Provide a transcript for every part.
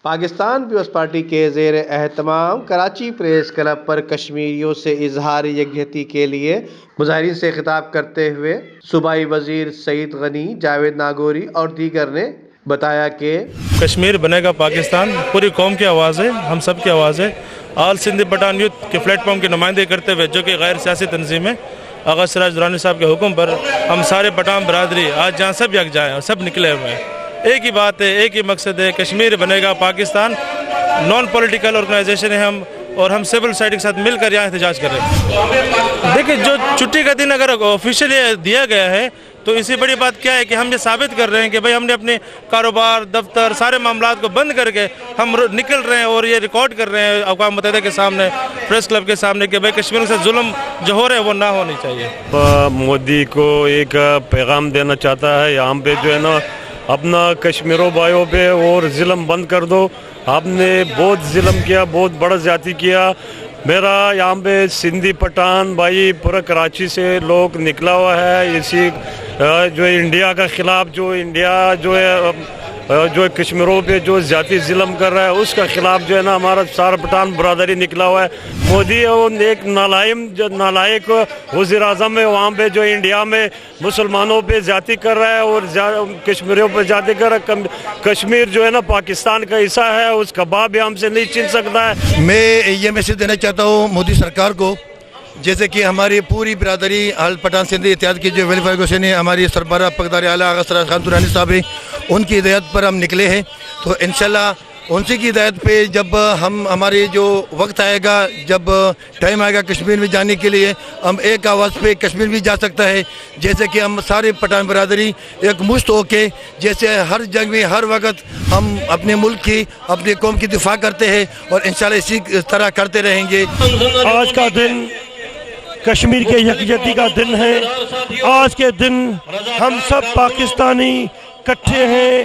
Pakistan Peoples party کے زیر اہتمام کراچی پریس کلب پر کشمیریوں سے اظہار یکجہتی کے لیے مظاہرین سے خطاب کرتے ہوئے صوبائی وزیر سعید غنی، جاوید ناگوری اور دیگر نے بتایا کہ کشمیر بنے گا پاکستان پوری قوم کی آواز ہے، ہم سب کی آواز ہے۔ آل سندھ پٹھان یوتھ کے پلیٹ فارم کی نمائندگی کرتے ہوئے جو کہ غیر سیاسی تنظیم ہے، آغا سراج درانی صاحب کے حکم پر ہم سارے پٹھان برادری آج جہاں سب یکجا ہیں اور سب نکلے ہوئے ہیں۔ ایک ہی بات ہے، ایک ہی مقصد ہے، کشمیر بنے گا پاکستان۔ نان پولیٹیکل آرگنائزیشن ہے ہم، اور ہم سول سوسائٹی کے ساتھ مل کر یہاں احتجاج کر رہے ہیں۔ دیکھیں، جو چھٹی کا دن اگر آفیشلی دیا گیا ہے تو اسی بڑی بات کیا ہے کہ ہم یہ ثابت کر رہے ہیں کہ بھائی ہم نے اپنے کاروبار، دفتر، سارے معاملات کو بند کر کے ہم نکل رہے ہیں اور یہ ریکارڈ کر رہے ہیں اقوام متحدہ کے سامنے، پریس کلب کے سامنے کہ بھائی کشمیر سے ظلم جو ہو رہے ہیں وہ نہ ہونی چاہیے۔ مودی کو ایک پیغام دینا چاہتا ہے، یہاں پہ جو ہے نا اپنا کشمیروں بھائیوں پہ اور ظلم بند کر دو۔ آپ نے بہت ظلم کیا، بہت بڑا زیادتی کیا۔ میرا یہاں پہ سندھی پٹھان بھائی پورا کراچی سے لوگ نکلا ہوا ہے، اسی جو انڈیا کا خلاف، جو انڈیا جو کشمیروں پہ جو زیادتی ظلم کر رہا ہے اس کا خلاف جو ہے نا ہمارا سارا پٹھان برادری نکلا ہوا ہے۔ مودی ایک نالائق وزیر اعظم ہے، وہاں پہ جو انڈیا میں مسلمانوں پہ زیادتی کر رہا ہے اور کشمیریوں پہ زیادتی کر رہا ہے۔ کشمیر جو ہے نا پاکستان کا حصہ ہے، اس کا باپ بھی ہم سے نہیں چھین سکتا ہے۔ میں یہ میسج دینا چاہتا ہوں مودی سرکار کو، جیسے کہ ہماری پوری برادری آل پٹھان سندھی اتحاد کی جو ویلفیئر ایسوسیشن ہے، ہماری سربراہ پگدار اعلیٰ آغا سراج خان درانی صاحب ہیں، ان کی ہدایت پر ہم نکلے ہیں۔ تو انشاءاللہ ان کی ہدایت پہ جب ہمارے جو وقت آئے گا، جب ٹائم آئے گا کشمیر میں جانے کے لیے، ہم ایک آواز پہ کشمیر بھی جا سکتا ہے۔ جیسے کہ ہم سارے پٹھان برادری ایک مشت ہو کے، جیسے ہر جنگ میں ہر وقت ہم اپنے ملک کی، اپنی قوم کی دفاع کرتے ہیں اور انشاءاللہ اسی طرح کرتے رہیں گے۔ آج کا دن کشمیر کے یکجہتی کا دن ہے۔ آج کے دن ہم سب پاکستانی اکٹھے ہیں،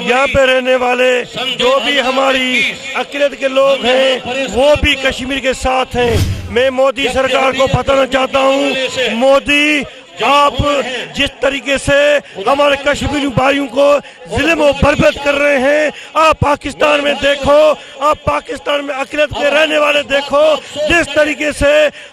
یہاں پہ رہنے والے جو بھی ہماری عقیدت کے لوگ ہیں وہ بھی کشمیر کے ساتھ ہیں۔ میں مودی سرکار کو بتانا چاہتا ہوں، مودی آپ جس طریقے سے ہمارے کشمیری بھائیوں کو ظلم و برباد کر رہے ہیں، آپ پاکستان میں دیکھو، آپ پاکستان میں عقیدت کے رہنے والے دیکھو، جس طریقے سے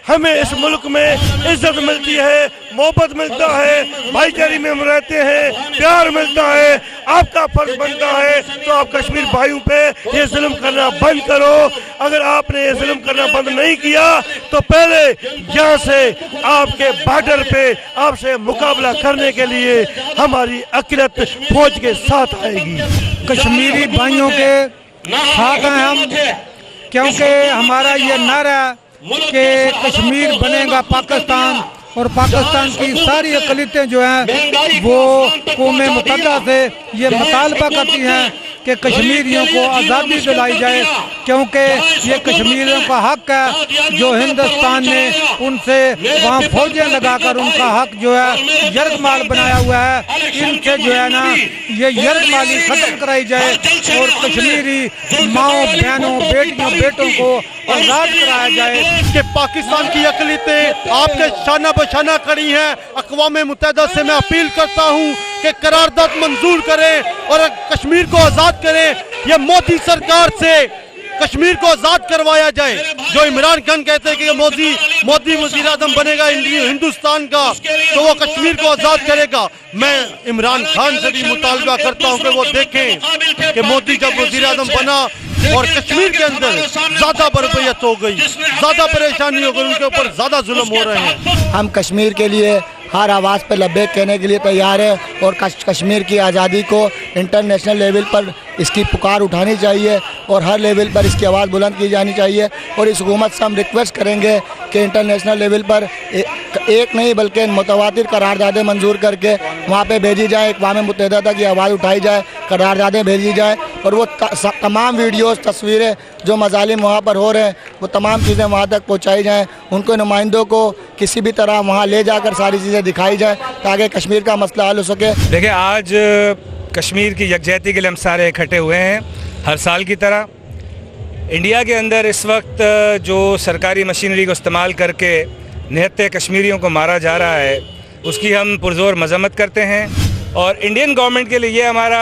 ہمیں اس ملک میں عزت ملتی ہے، محبت ملتا ہے، بھائی چارے میں ہم رہتے ہیں، پیار ملتا ہے۔ آپ کا فرض بنتا ہے تو آپ کشمیر بھائیوں پہ یہ ظلم کرنا بند کرو۔ اگر آپ نے یہ ظلم کرنا بند نہیں کیا تو پہلے یہاں سے آپ کے بارڈر پہ آپ سے مقابلہ کرنے کے لیے ہماری عقیدت فوج کے ساتھ آئے گی۔ کشمیری بھائیوں کے ساتھ ہیں ہم، کیونکہ ہمارا یہ نعرہ کہ کشمیر بنے گا پاکستان، اور پاکستان کی ساری اقلیتیں جو ہیں وہ قوم متحدہ سے یہ مطالبہ کرتی ہیں کہ کشمیریوں کو آزادی دلائی جائے، کیونکہ یہ کشمیریوں کا حق ہے جو ہندوستان نے ان سے وہاں فوجیں لگا کر ان کا حق جو ہے یرغمال بنایا ہوا ہے۔ ان سے جو ہے نا یہ یرغمالی ختم کرائی جائے اور کشمیری ماؤں، بہنوں، بیٹیوں، بیٹوں کو آزاد کرایا جائے۔ کہ پاکستان کی اقلیتیں آپ کے شانہ بشانہ کھڑی ہیں، اقوام متحدہ سے میں اپیل کرتا ہوں کہ قرارداد منظور کریں اور کشمیر کو آزاد کریں۔ یہ مودی سرکار سے کشمیر کو آزاد کروایا جائے۔ جو عمران خان کہتے ہیں کہ مودی وزیر اعظم بنے گا ہندوستان کا تو وہ کشمیر کو آزاد کرے گا۔ میں عمران خان سے بھی مطالبہ کرتا ہوں کہ وہ دیکھیں کہ مودی جب وزیر اعظم بنا اور کشمیر کے اندر زیادہ بربریت ہو گئی، زیادہ پریشانی ہو گئی، ان کے اوپر زیادہ ظلم ہو رہے ہیں۔ ہم کشمیر کے لیے ہر آواز پہ لبیک کہنے کے لیے تیار ہے اور کشمیر کی آزادی کو انٹرنیشنل لیول پر اس کی پکار اٹھانی چاہیے اور ہر لیول پر اس کی آواز بلند کی جانی چاہیے۔ اور اس حکومت سے ہم ریکویسٹ کریں گے کہ انٹرنیشنل لیول پر ایک نہیں بلکہ متواتر قراردادیں منظور کر کے وہاں پہ بھیجی جائے، اقوام متحدہ تک کی آواز اٹھائی جائے، قراردادیں بھیجی جائیں اور وہ تمام ویڈیوز، تصویریں جو مظالم وہاں پر ہو رہے ہیں وہ تمام چیزیں وہاں تک پہنچائی جائیں۔ ان کے نمائندوں کو کسی بھی طرح وہاں لے جا کر ساری چیزیں دکھائی جائیں تاکہ کشمیر کا مسئلہ حل ہو سکے۔ دیکھیں، آج کشمیر کی یکجہتی کے لیے ہم سارے اکٹھے ہوئے ہیں، ہر سال کی طرح۔ انڈیا کے اندر اس وقت جو سرکاری مشینری کو استعمال کر کے نہتے کشمیریوں کو مارا جا رہا ہے اس کی ہم پرزور مذمت کرتے ہیں، اور انڈین گورنمنٹ کے لیے یہ ہمارا